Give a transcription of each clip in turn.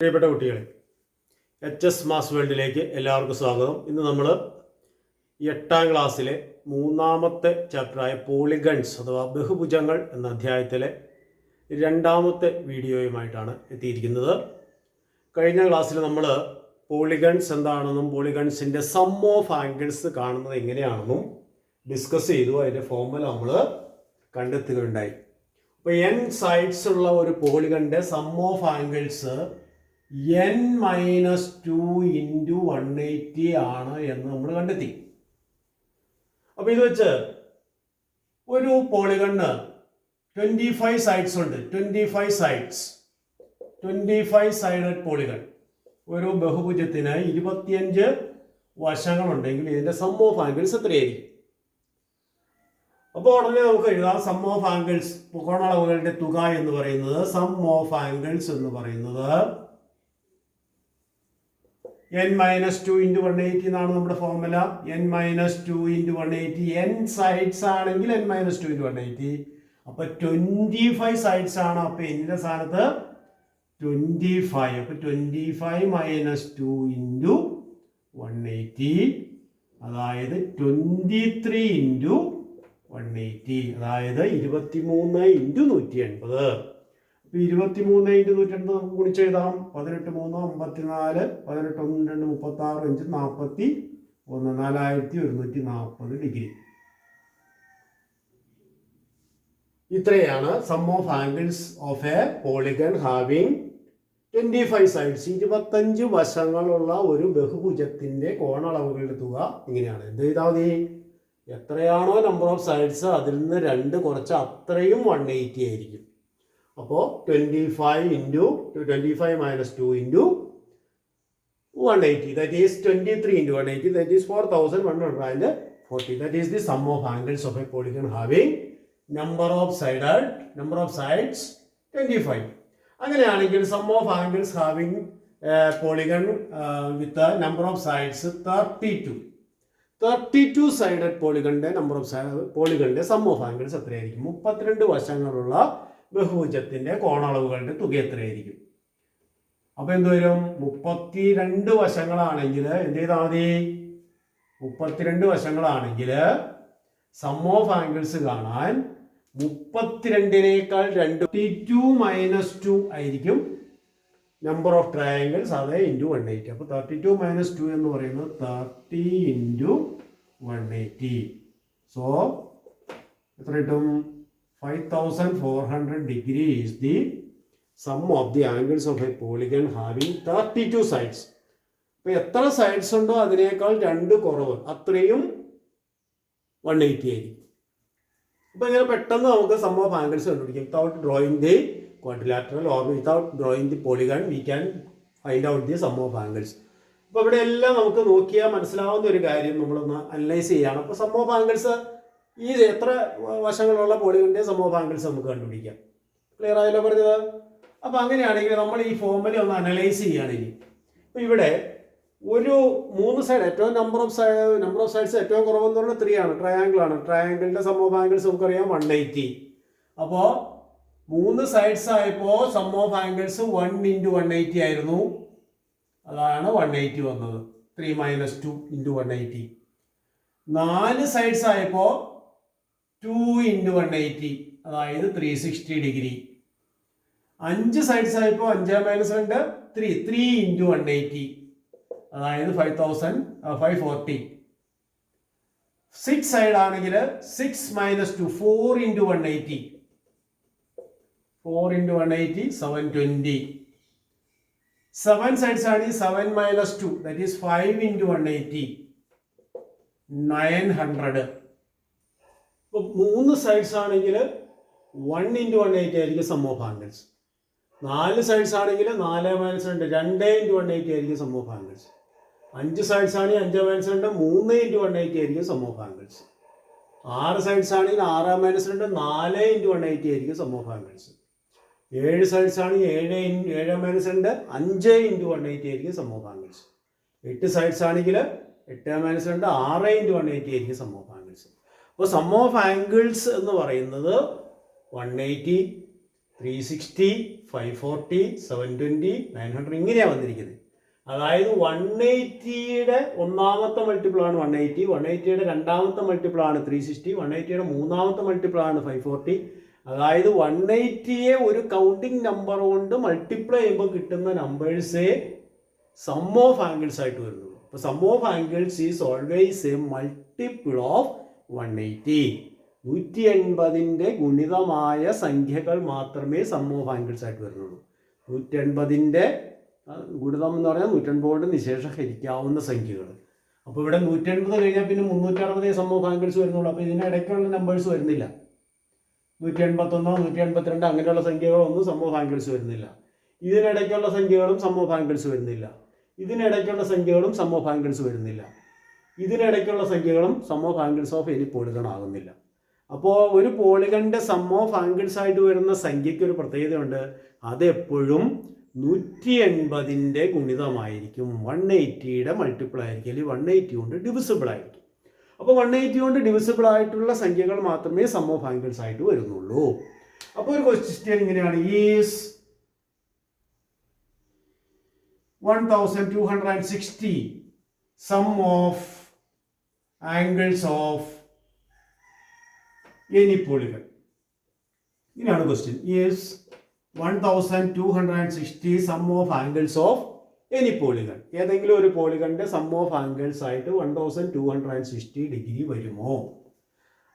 പ്രിയപ്പെട്ട കുട്ടികളെ, HS mass വേൾഡിലേക്ക് എല്ലാവർക്കും സ്വാഗതം. ഇന്ന് നമ്മൾ 8ാം ക്ലാസ്സിലെ 3ാമത്തെ ചാപ്റ്ററായ പോളിഗൺസ് അഥവാ ബഹുഭുജങ്ങൾ എന്ന അധ്യായത്തിലെ 2ാമത്തെ വീഡിയോയുമായിട്ടാണ് എത്തിയിരിക്കുന്നത്. കഴിഞ്ഞ ക്ലാസ്സിൽ നമ്മൾ പോളിഗൺസ് എന്താണെന്നും പോളിഗൺസിൻ്റെ സം ഓഫ് ആംഗിൾസ് കാണുന്നത് എങ്ങനെയാണെന്നും ഡിസ്കസ് ചെയ്തു. അതിൻ്റെ ഫോർമുല നമ്മൾ കണ്ടെത്തുകയുണ്ടായി. അപ്പോൾ n സൈഡ്സ് ഉള്ള ഒരു പോളിഗണിൻ്റെ സം ഓഫ് ആംഗിൾസ് n-2 × 180 ആണ് എന്ന് നമ്മൾ കണ്ടെത്തി. അപ്പോൾ ഇത് വെച്ച് ഒരു പോളിഗണ് 25 സൈഡ്സ് ഉണ്ട്. 25 സൈഡഡ് പോളിഗൺ. ഒരു ബഹുഭുജത്തിന് 25 വശങ്ങളുണ്ടെങ്കിൽ ഇതിൻ്റെ സം ഓഫ് ആംഗിൾസ് എത്രയായിരിക്കും? അപ്പോൾ ഉടനെ നമുക്ക് എഴുതാം സം ഓഫ് ആംഗിൾസ്, കോണളവുകളുടെ തുക എന്ന് പറയുന്നത്, സം ഓഫ് ആംഗിൾസ് എന്ന് പറയുന്നത് n-2 × 180 എന്നാണ് നമ്മുടെ ഫോർമുല. n-2 × 180. n സൈഡ്സ് ആണെങ്കിൽ n-2 × 180. അപ്പൊ 25 സൈഡ്സ് ആണ്. അപ്പൊ ഇതിന്റെ സ്ഥാനത്ത് 25. അപ്പൊ 25 - 2 × 180, അതായത് 23 × 180, അതായത് 23 × 180. 23 × 180 നമുക്ക് ഗുണിച്ചെഴുതാം. 18 3 54, 18 1 2 36, 5 41, 4140 ഡിഗ്രി. ഇത്രയാണ് sum of angles of a polygon having 25 sides. 25 വശങ്ങളുള്ള ഒരു ബഹുഭുജത്തിന്റെ കോണളവുകളുടെ തുക ഇങ്ങനെയാണ്. എന്ത് ചെയ്താൽ മതി? എത്രയാണോ നമ്പർ ഓഫ് സൈഡ്സ് അതിൽ നിന്ന് 2 കുറച്ച് അത്രയും 180 ആയിരിക്കും. അപ്പോൾ 25 - 2 × 180, that is 23 × 180, that is 4140. That is the sum of angles of a polygon having number of sides 25. അങ്ങനെയാണെങ്കിൽ sum of angles having polygon with number of sides 32 sided പോളിഗണിന്റെ നമ്പർ ഓഫ് പോളിഗണിന്റെ sum of angles എത്രയായിരിക്കും? 32 വശങ്ങളുള്ള ബഹുഭുജത്തിന്റെ കോണളവുകളുടെ തുക എത്രയായിരിക്കും? അപ്പൊ എന്തുവരും? 32 വശങ്ങളാണെങ്കിൽ എന്ത് ചെയ്താൽ മതി? 32 വശങ്ങളാണെങ്കിൽ സം ഓഫ് ആംഗിൾസ് കാണാൻ 32നേക്കാൾ 2 - 2 ആയിരിക്കും നമ്പർ ഓഫ് ട്രയാങ്കിൾസ്, അതേ × 180. അപ്പൊ 32 - 2 എന്ന് പറയുന്നത് 30 × 180. സോ എത്ര കിട്ടും? 5400 degree is the sum of the angles of a polygon having 32 sides. അപ്പോൾ എത്ര സൈഡ്സ് ഉണ്ടോ അതിനേക്കാൾ 2 കുറവ്, അത്രയും 180 ആയിരിക്കും. അപ്പോൾ ഇങ്ങനെ പെട്ടെന്ന് നമുക്ക് സം ഓഫ് ആംഗിൾസ് കണ്ടുപിടിക്കാം. Without drawing the quadrilateral or without drawing the polygon we can find out the sum of angles. അപ്പോൾ ഇവിടെ എല്ലാം നമുക്ക് നോക്കിയാൽ മനസ്സിലാവുന്ന ഒരു കാര്യം നമ്മളൊന്ന് അനലൈസ് ചെയ്യുകയാണ്. അപ്പോൾ സം ഓഫ് ആംഗിൾസ് ഈ എത്ര വശങ്ങളുള്ള പോളിഗണിന്റെ സം ഓഫ് ആംഗിൾസ് നമുക്ക് കണ്ടുപിടിക്കാം. ക്ലിയർ ആയല്ലോ പറഞ്ഞത്? അപ്പോൾ അങ്ങനെയാണെങ്കിൽ നമ്മൾ ഈ ഫോർമുല ഒന്ന് അനലൈസ് ചെയ്യുകയാണെങ്കിൽ, ഇപ്പോൾ ഇവിടെ ഒരു 3 സൈഡ് ഏറ്റവും നമ്പർ ഓഫ് സൈഡ്സ് ഏറ്റവും കുറവെന്ന് പറഞ്ഞാൽ 3 ആണ്. ട്രയാങ്കിൾ ആണ്. ട്രയാങ്കിളിന്റെ സം ഓഫ് ആംഗിൾസ് നമുക്കറിയാം 180. അപ്പോൾ 3 സൈഡ്സ് ആയപ്പോൾ സം ഓഫ് ആംഗിൾസ് 1 × 180 ആയിരുന്നു. അതാണ് 180 വന്നത്. 3 - 2 × 180. 4 സൈഡ്സ് ആയപ്പോൾ 2 × 180, അതായത് 360 ഡിഗ്രി. 5 സൈഡ്സ് ആയപ്പോൾ 5 - 2 3 × 180, അതായത് 540. 6 സൈഡ് ആണെങ്കിൽ 6 - 2 4 × 180, 720. 7 സൈഡ്സ് ആണെങ്കിൽ 7 - 2, that is 5 × 180, 900. 3 സൈഡ്സ് ആണെങ്കിൽ 1 × 180 ആയിരിക്കും സം ഓഫ് ആംഗിൾസ്. 4 സൈഡ്സ് ആണെങ്കിൽ 4 - 2 2 × 180 ആയിരിക്കും സം ഓഫ് ആംഗിൾസ്. 5 സൈഡ്സ് ആണെങ്കിൽ 5 - 2 3 × 180 ആയിരിക്കും സം ഓഫ് ആംഗിൾസ്. 6 സൈഡ്സ് ആണെങ്കിൽ 6 - 2 4 × 180 ആയിരിക്കും സം ഓഫ് ആംഗിൾസ്. 7 സൈഡ്സ് ആണെങ്കിൽ 7 - 2 5 × 180 ആയിരിക്കും സം ഓഫ് ആംഗിൾസ്. 8 സൈഡ്സ് ആണെങ്കിൽ 8 - 2 6 × 180 ആയിരിക്കും സം ഓഫ് ആംഗിൾസ്. അപ്പോൾ സം ഓഫ് ആംഗിൾസ് എന്ന് പറയുന്നത് 180, 360, 540, 720, 900 ഇങ്ങനെയാണ് വന്നിരിക്കുന്നത്. അതായത് 180യുടെ ഒന്നാമത്തെ മൾട്ടിപ്പിളാണ് 180, 180യുടെ രണ്ടാമത്തെ മൾട്ടിപ്പിളാണ് 360, 180യുടെ മൂന്നാമത്തെ മൾട്ടിപ്പിളാണ് 540. അതായത് 180യെ ഒരു കൗണ്ടിങ് നമ്പർ കൊണ്ട് മൾട്ടിപ്ലൈ ചെയ്യുമ്പോൾ കിട്ടുന്ന നമ്പേഴ്സേ സം ഓഫ് ആംഗിൾസ് ആയിട്ട് വരുന്നുള്ളൂ. അപ്പോൾ sum of angles is always a multiple of 180. 180ന്റെ ഗുണിതമായ സംഖ്യകൾ മാത്രമേ സം ഓഫ് ആംഗിൾസ് ആയിട്ട് വരുന്നുള്ളൂ. 180ന്റെ ഗുണിതം എന്ന് പറഞ്ഞാൽ 180 കൊണ്ട് നിശേഷം ഹരിക്കാവുന്ന സംഖ്യകൾ. അപ്പോൾ ഇവിടെ 180 കഴിഞ്ഞാൽ പിന്നെ 360 സം ഓഫ് ആംഗിൾസ് വരുന്നുള്ളൂ. അപ്പോൾ ഇതിനിടയ്ക്കുള്ള നമ്പേഴ്സ് വരുന്നില്ല. 181, 182 അങ്ങനെയുള്ള സംഖ്യകളൊന്നും സം ഓഫ് ആംഗിൾസ് വരുന്നില്ല. ഇതിനിടയ്ക്കുള്ള സംഖ്യകളും സം ഓഫ് ആംഗിൾസ് വരുന്നില്ല. ഇതിനിടയ്ക്കുള്ള സംഖ്യകളും സം ഓഫ് ആംഗിൾസ് വരുന്നില്ല. ഇതിനിടയ്ക്കുള്ള സംഖ്യകളും sum of angles of any polygon ആകുന്നില്ല. അപ്പോൾ ഒരു പോളിഗണിൻ്റെ സം ഓഫ് ആംഗിൾസ് ആയിട്ട് വരുന്ന സംഖ്യയ്ക്ക് ഒരു പ്രത്യേകതയുണ്ട്. അതെപ്പോഴും 180ന്റെ ഗുണിതമായിരിക്കും, 180യുടെ മൾട്ടിപ്പിൾ ആയിരിക്കും, അല്ലെങ്കിൽ 180 കൊണ്ട് ഡിവിസിബിൾ ആയിരിക്കും. അപ്പോൾ 180 കൊണ്ട് ഡിവിസിബിൾ ആയിട്ടുള്ള സംഖ്യകൾ മാത്രമേ സം ഓഫ് ആംഗിൾസ് ആയിട്ട് വരുന്നുള്ളൂ. അപ്പോൾ ഒരു ക്വസ്റ്റ്യൻ ഇങ്ങനെയാണ്: is 1260 sum of angles of any polygon? ഇങ്ങനെയാണ് question. Is 1260 sum of angles of any polygon? ഏതെങ്കിലും ഒരു പോളിഗണിന്റെ സം ഓഫ് ആംഗിൾസ് ആയിട്ട് 1260 ഡിഗ്രി വരുമോ?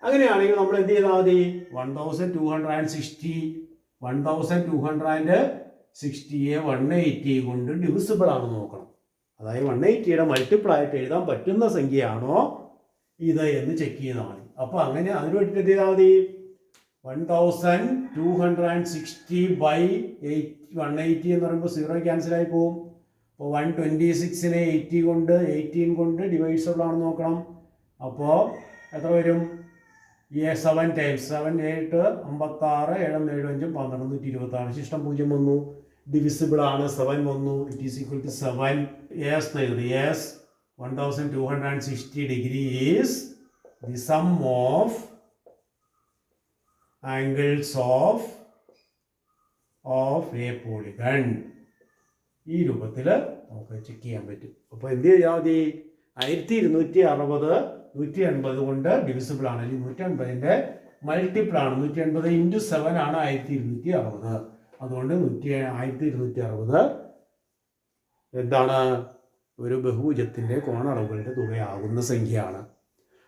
അങ്ങനെയാണെങ്കിൽ നമ്മൾ എന്ത് ചെയ്താൽ മതി? 1260യെ 180 കൊണ്ട് ഡിവിസിബിൾ ആണെന്ന് നോക്കണം. അതായത് 180യുടെ മൾട്ടിപ്പിൾ ആയിട്ട് എഴുതാൻ പറ്റുന്ന സംഖ്യയാണോ ഇത് എന്ന് ചെക്ക് ചെയ്താൽ മതി. അപ്പോൾ അങ്ങനെ അതിന് വേണ്ടിയിട്ട് എന്ത് ചെയ്താൽ മതി? 1260 ബൈ 180 എന്ന് പറയുമ്പോൾ 0 ക്യാൻസൽ ആയി പോകും. അപ്പോൾ 126നെ 18 കൊണ്ട് ഡിവൈസിബിൾ ആണെന്ന് നോക്കണം. അപ്പോൾ എത്ര വരും? 7 ടൈംസ് 7 8 56 7 7 5 12 126. ശിഷ്ടം 0 വന്നു. ഡിവിസിബിൾ ആണ് 7 വന്നു. It is equal to 7. Yes എഴുതി. Yes 1260 degree is the sum of angles of a polygon. ഈ രൂപത്തിൽ നമുക്ക് ചെക്ക് ചെയ്യാൻ പറ്റും. അപ്പോൾ എന്ത് ചെയ്യാൽ മതി? 1260 180 കൊണ്ട് ഡിവിസിബിൾ ആണ്, അല്ലെങ്കിൽ 180ന്റെ മൾട്ടിപ്പിൾ ആണ്. 180 × 7 ആണ് 1260. അതുകൊണ്ട് 1260 എന്താണ്? ഒരു ബഹുഭുജത്തിന്റെ കോണളവുകളുടെ തുകയാകുന്ന സംഖ്യയാണ്.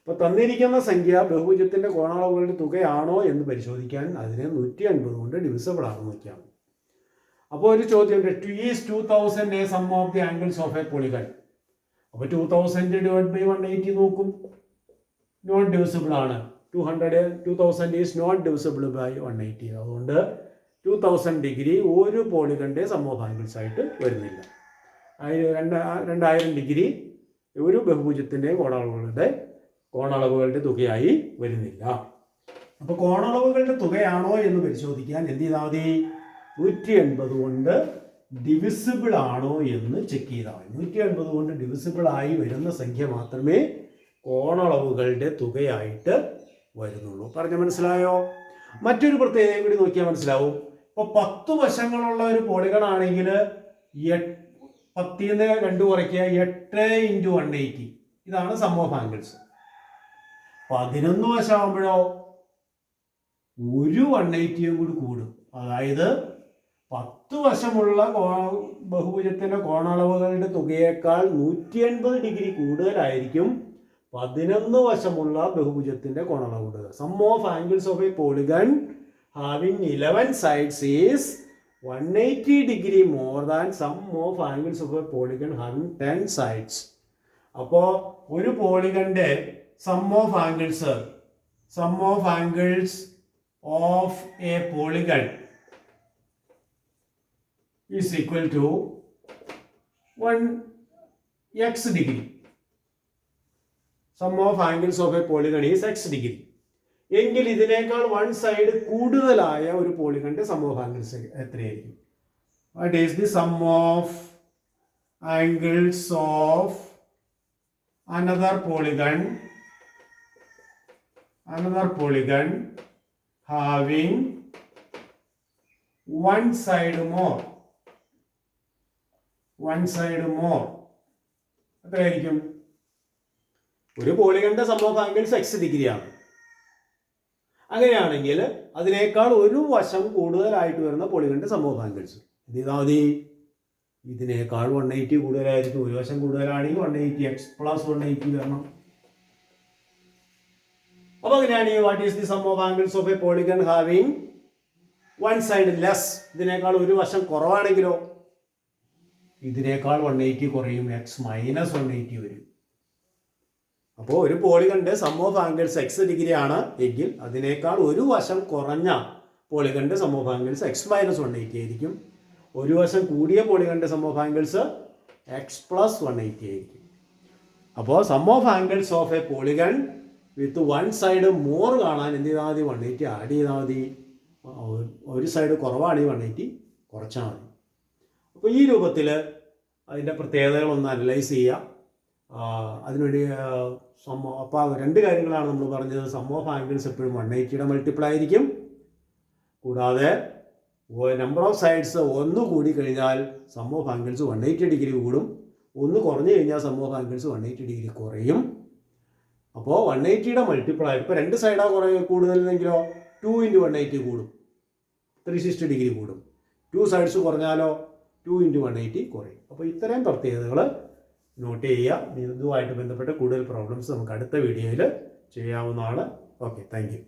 അപ്പോൾ തന്നിരിക്കുന്ന സംഖ്യ ബഹുഭുജത്തിന്റെ കോണളവുകളുടെ തുകയാണോ എന്ന് പരിശോധിക്കാൻ അതിനെ 180 കൊണ്ട് ഡിവിസിബിൾ ആണെന്ന് നോക്കിയാൽ മതി. അപ്പോൾ ഒരു ചോദ്യം, is 2000 a sum of the angles of a polygon? അപ്പോൾ 2000 ഡിവൈഡ് ബൈ 180 നോക്കും. നോട്ട് ഡിവിസിബിൾ ആണ്. 2000 ഈസ് നോട്ട് ഡിവിസിബിൾ ബൈ 180. അതുകൊണ്ട് 2000 ഡിഗ്രി ഒരു പോളിഗണിന്റെ സം ഓഫ് ആംഗിൾസ് ആയിട്ട് വരുന്നില്ല. 2000 ഡിഗ്രി ഒരു ബഹുഭുജത്തിന്റെ കോണളവുകളുടെ തുകയായി വരുന്നില്ല. അപ്പോൾ കോണളവുകളുടെ തുകയാണോ എന്ന് പരിശോധിക്കാൻ എന്ത് ചെയ്താൽ മതി? 180 കൊണ്ട് ഡിവിസിബിൾ ആണോ എന്ന് ചെക്ക് ചെയ്താൽ മതി. 180 കൊണ്ട് ഡിവിസിബിൾ ആയി വരുന്ന സംഖ്യ മാത്രമേ കോണളവുകളുടെ തുകയായിട്ട് വരുന്നുള്ളൂ. പറഞ്ഞ മനസ്സിലായോ? മറ്റൊരു പ്രത്യേകതയും കൂടി നോക്കിയാൽ മനസ്സിലാവും. ഇപ്പോൾ 10 വശങ്ങളുള്ള ഒരു പോളിഗൺ ആണെങ്കിൽ 10ന്ന് 2 കുറയ്ക്കുക, 8 × 180. ഇതാണ് സം ഓഫ് ആംഗിൾസ്. 11 വശമാകുമ്പോഴോ ഒരു 180യും കൂടി കൂടും. അതായത് 10 വശമുള്ള ബഹുഭുജത്തിന്റെ കോണളവുകളുടെ തുകയേക്കാൾ 180 ഡിഗ്രി കൂടുതലായിരിക്കും 11 വശമുള്ള ബഹുഭുജത്തിന്റെ കോണളവുകൾ. Sum of angles of a polygon having 11 sides is 180 degree more than sum of angles of a polygon having 10 sides. അപ്പോൾ ഒരു പോളിഗന്റെ sum of angles of a polygon is equal to 1x degree. Sum of angles of a polygon is x degree. എങ്കിൽ ഇതിനേക്കാൾ 1 side കൂടുതലായ ഒരു പോളിഗണിന്റെ sum of angles എത്രയായിരിക്കും? What is the sum of angles of another polygon having one side more, one side more എത്രയായിരിക്കും? ഒരു പോളിഗണിന്റെ sum of angles X ഡിഗ്രിയാണ്. അങ്ങനെയാണെങ്കിൽ അതിനേക്കാൾ ഒരു വശം കൂടുതലായിട്ട് വരുന്ന പോളിഗണിന്റെ സം ഓഫ് ആംഗിൾസ് എന്ത് ചെയ്താൽ മതി? ഇതിനേക്കാൾ 180 കൂടുതലായിരിക്കും. ഒരു വശം കൂടുതലാണെങ്കിൽ 180 എക്സ് പ്ലസ് 180 വരണം. അപ്പൊ അങ്ങനെയാണെങ്കിൽ what is the sum of angles of a polygon having one side less? ഇതിനേക്കാൾ ഒരു വശം കുറവാണെങ്കിലോ? ഇതിനേക്കാൾ 180 കുറയും, എക്സ് മൈനസ് 180 വരും. അപ്പോൾ ഒരു പോളിഗണിന്റെ sum of angles x degree ആണ് എങ്കിൽ അതിനേക്കാൾ ഒരു വശം കുറഞ്ഞ പോളിഗണിന്റെ sum of angles x minus 180 ആയിരിക്കും. ഒരു വശം കൂടിയ പോളിഗണിന്റെ sum of angles x plus 180 ആയിരിക്കും. അപ്പോൾ sum of angles of a polygon with one side more കാണാൻ എന്ത് ചെയ്താൽ മതി? 180 ആഡ് ചെയ്താൽ മതി. ഒരു സൈഡ് കുറവാണെങ്കിൽ 180 കുറച്ചാൽ മതി. അപ്പോൾ ഈ രൂപത്തിൽ അതിൻ്റെ പ്രത്യേകതകളൊന്ന് അനലൈസ് ചെയ്യുക. അതിനുവേണ്ടി അപ്പോൾ രണ്ട് കാര്യങ്ങളാണ് നമ്മൾ പറഞ്ഞത്. സം ഓഫ് ആംഗിൾസ് എപ്പോഴും 180യുടെ മൾട്ടിപ്പിൾ ആയിരിക്കും. കൂടാതെ നമ്പർ ഓഫ് സൈഡ്സ് ഒന്ന് കൂടി കഴിഞ്ഞാൽ സം ഓഫ് ആംഗിൾസ് 180 ഡിഗ്രി കൂടും. ഒന്ന് കുറഞ്ഞു കഴിഞ്ഞാൽ സം ഓഫ് ആംഗിൾസ് 180 ഡിഗ്രി കുറയും. അപ്പോൾ 180യുടെ മൾട്ടിപ്പിൾ ആയി ഇപ്പോൾ രണ്ട് സൈഡാണ് കൂടുതലെങ്കിലോ 2 × 180 കൂടും, 360 ഡിഗ്രി കൂടും. 2 സൈഡ്സ് കുറഞ്ഞാലോ 2 × 180 കുറയും. അപ്പോൾ ഇത്രയും പ്രത്യേകതകൾ നോട്ട് ചെയ്യുക. ഇതുമായിട്ട് ബന്ധപ്പെട്ട കൂടുതൽ പ്രോബ്ലംസ് നമുക്ക് അടുത്ത വീഡിയോയിൽ ചെയ്യാവുന്നതാണ്. Okay, thank you.